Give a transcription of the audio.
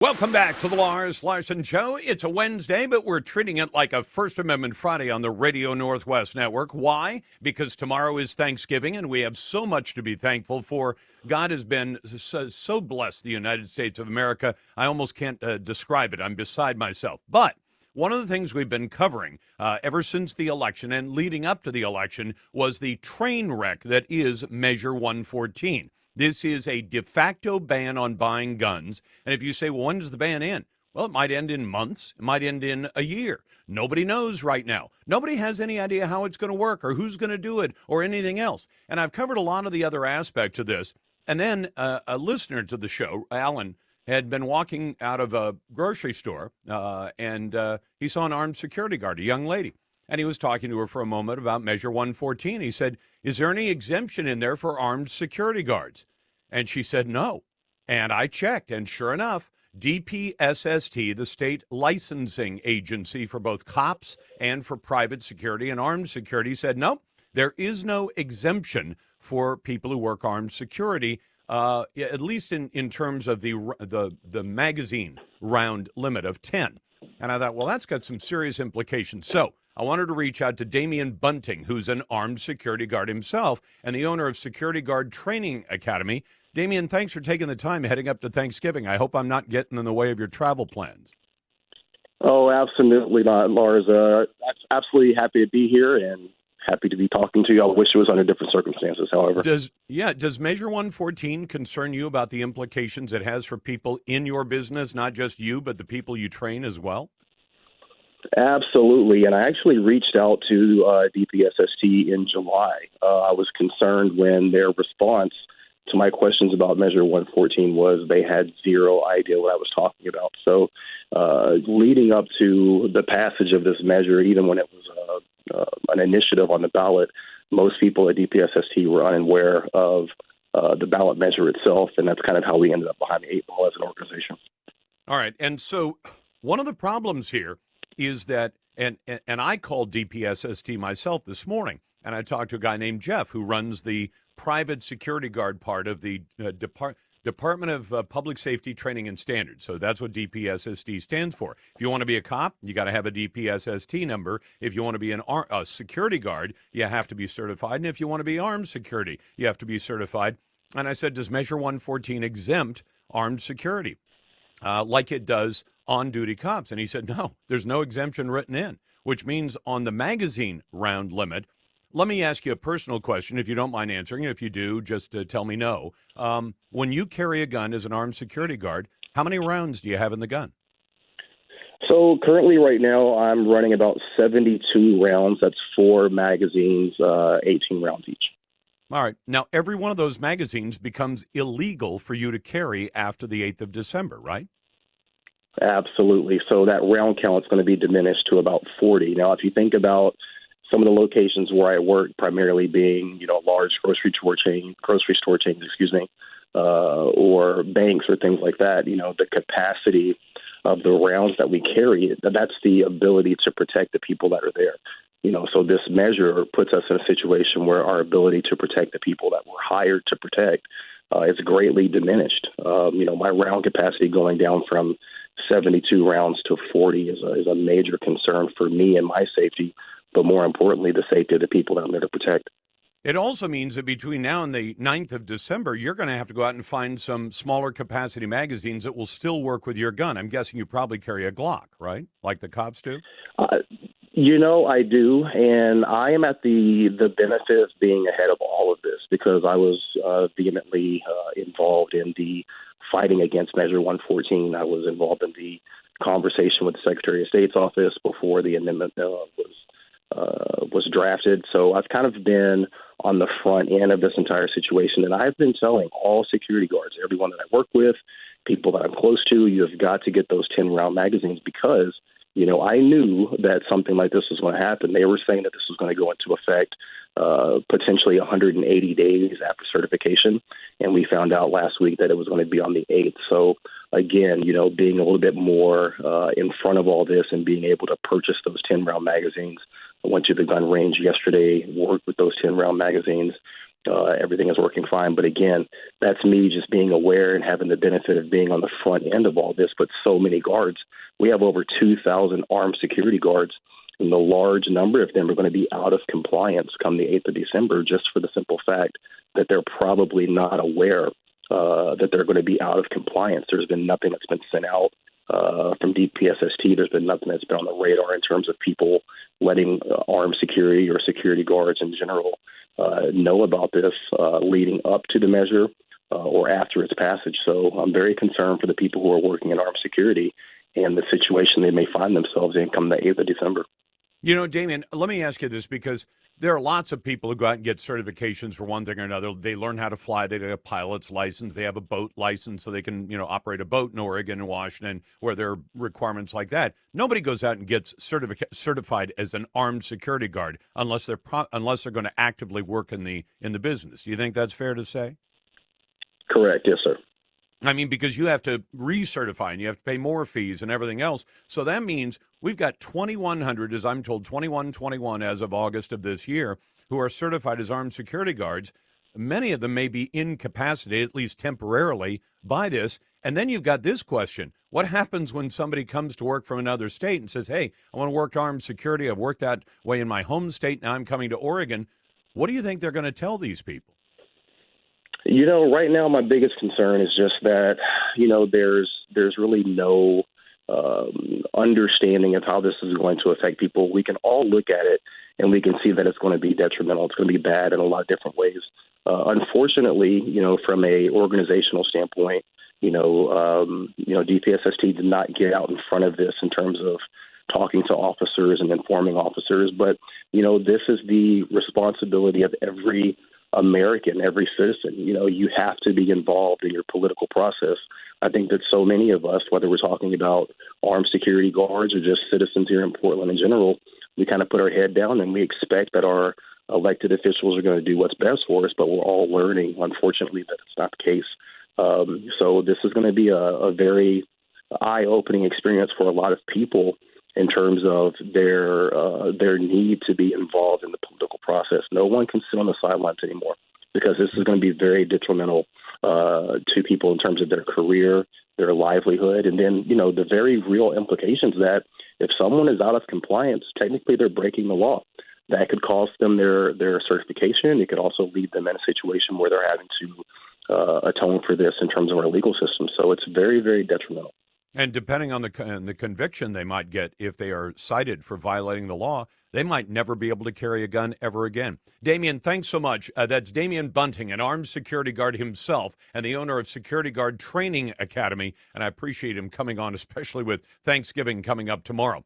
Welcome back to the Lars Larson Show. It's a Wednesday, but we're treating it like a First Amendment Friday on the Radio Northwest Network. Why? Because tomorrow is Thanksgiving, and we have so much to be thankful for. God has been so blessed the United States of America. I almost can't describe it. I'm beside myself. But one of the things we've been covering ever since the election and leading up to the election was the train wreck that is Measure 114. This is a de facto ban on buying guns. And if you say, well, when does the ban end? Well, it might end in months. It might end in a year. Nobody knows right now. Nobody has any idea how it's going to work or who's going to do it or anything else. And I've covered a lot of the other aspects of this. And then a listener to the show, Alan, had been walking out of a grocery store and he saw an armed security guard, a young lady. And he was talking to her for a moment about Measure 114. He said, is there any exemption in there for armed security guards? And she said, no. And I checked, and sure enough, DPSST, the state licensing agency for both cops and for private security and armed security, said, no, there is no exemption for people who work armed security, at least in terms of the magazine round limit of 10. And I thought, well, that's got some serious implications. So I wanted to reach out to Damian Bunting, who's an armed security guard himself and the owner of Security Guard Training Academy. Damian, thanks for taking the time heading up to Thanksgiving. I hope I'm not getting in the way of your travel plans. Oh, absolutely not, Lars. Absolutely happy to be here and happy to be talking to you. I wish it was under different circumstances, however. Does Measure 114 concern you about the implications it has for people in your business, not just you, but the people you train as well? Absolutely, and I actually reached out to DPSST in July. I was concerned when their response to my questions about Measure 114 was they had zero idea what I was talking about. So leading up to the passage of this measure, even when it was an initiative on the ballot, most people at DPSST were unaware of the ballot measure itself, and that's kind of how we ended up behind the eight ball as an organization. All right, and so one of the problems here is that, and I called DPSST myself this morning, and I talked to a guy named Jeff who runs the private security guard part of the Department of Public Safety Training and Standards. So that's what DPSST stands for. If you want to be a cop, you got to have a DPSST number. If you want to be a security guard, you have to be certified. And if you want to be armed security, you have to be certified. And I said, does Measure 114 exempt armed security like it does on-duty cops? And he said, no, there's no exemption written in, which means on the magazine round limit. Let me ask you a personal question, if you don't mind answering. If you do, just tell me no. When you carry a gun as an armed security guard, how many rounds do you have in the gun? So currently right now I'm running about 72 rounds. That's 4 magazines, 18 rounds each. All right. Now, every one of those magazines becomes illegal for you to carry after the 8th of December, right? Absolutely. So that round count is going to be diminished to about 40. Now, if you think about some of the locations where I work, primarily being, large grocery store chains, or banks or things like that, the capacity of the rounds that we carry, that's the ability to protect the people that are there. So this measure puts us in a situation where our ability to protect the people that we're hired to protect is greatly diminished. My round capacity going down from 72 rounds to 40 is a major concern for me and my safety, but more importantly, the safety of the people that I'm there to protect. It also means that between now and the 9th of December, you're going to have to go out and find some smaller capacity magazines that will still work with your gun. I'm guessing you probably carry a Glock, right? Like the cops do? I do, and I am at the benefit of being ahead of all of this because I was vehemently involved in the fighting against Measure 114. I was involved in the conversation with the Secretary of State's office before the amendment was drafted. So I've kind of been on the front end of this entire situation, and I've been telling all security guards, everyone that I work with, people that I'm close to, you have got to get those 10-round magazines because I knew that something like this was going to happen. They were saying that this was going to go into effect potentially 180 days after certification, and we found out last week that it was going to be on the 8th. So, again, being a little bit more in front of all this and being able to purchase those 10-round magazines. I went to the gun range yesterday, worked with those 10-round magazines, everything is working fine. But again, that's me just being aware and having the benefit of being on the front end of all this. But so many guards, we have over 2,000 armed security guards, and the large number of them are going to be out of compliance come the 8th of December, just for the simple fact that they're probably not aware that they're going to be out of compliance. There's been nothing that's been sent out from DPSST. There's been nothing that's been on the radar in terms of people letting armed security or security guards in general know about this leading up to the measure or after its passage. So I'm very concerned for the people who are working in armed security and the situation they may find themselves in come the 8th of December. You know, Damien, let me ask you this, because there are lots of people who go out and get certifications for one thing or another. They learn how to fly. They get a pilot's license. They have a boat license so they can, operate a boat in Oregon and Washington where there are requirements like that. Nobody goes out and gets certified as an armed security guard unless they're going to actively work in the business. Do you think that's fair to say? Correct. Yes, sir. I mean, because you have to recertify and you have to pay more fees and everything else. So that means we've got 2,100, as I'm told, 21 as of August of this year, who are certified as armed security guards. Many of them may be incapacitated, at least temporarily, by this. And then you've got this question. What happens when somebody comes to work from another state and says, hey, I want to work armed security. I've worked that way in my home state. Now I'm coming to Oregon. What do you think they're going to tell these people? Right now my biggest concern is just that, there's really no understanding of how this is going to affect people. We can all look at it and we can see that it's going to be detrimental. It's going to be bad in a lot of different ways. Unfortunately, from a organizational standpoint, DPSST did not get out in front of this in terms of talking to officers and informing officers. But, this is the responsibility of every American, every citizen. You have to be involved in your political process. I think that so many of us, whether we're talking about armed security guards or just citizens here in Portland in general, we kind of put our head down and we expect that our elected officials are going to do what's best for us, but we're all learning, unfortunately, that it's not the case. So this is going to be a very eye-opening experience for a lot of people in terms of their need to be involved in the political process. No one can sit on the sidelines anymore because this is going to be very detrimental to people in terms of their career, their livelihood, and then, the very real implications that if someone is out of compliance, technically they're breaking the law. That could cost them their certification. It could also lead them in a situation where they're having to atone for this in terms of our legal system. So it's very, very detrimental. And depending on the conviction they might get, if they are cited for violating the law, they might never be able to carry a gun ever again. Damien, thanks so much. That's Damien Bunting, an armed security guard himself and the owner of Security Guard Training Academy. And I appreciate him coming on, especially with Thanksgiving coming up tomorrow.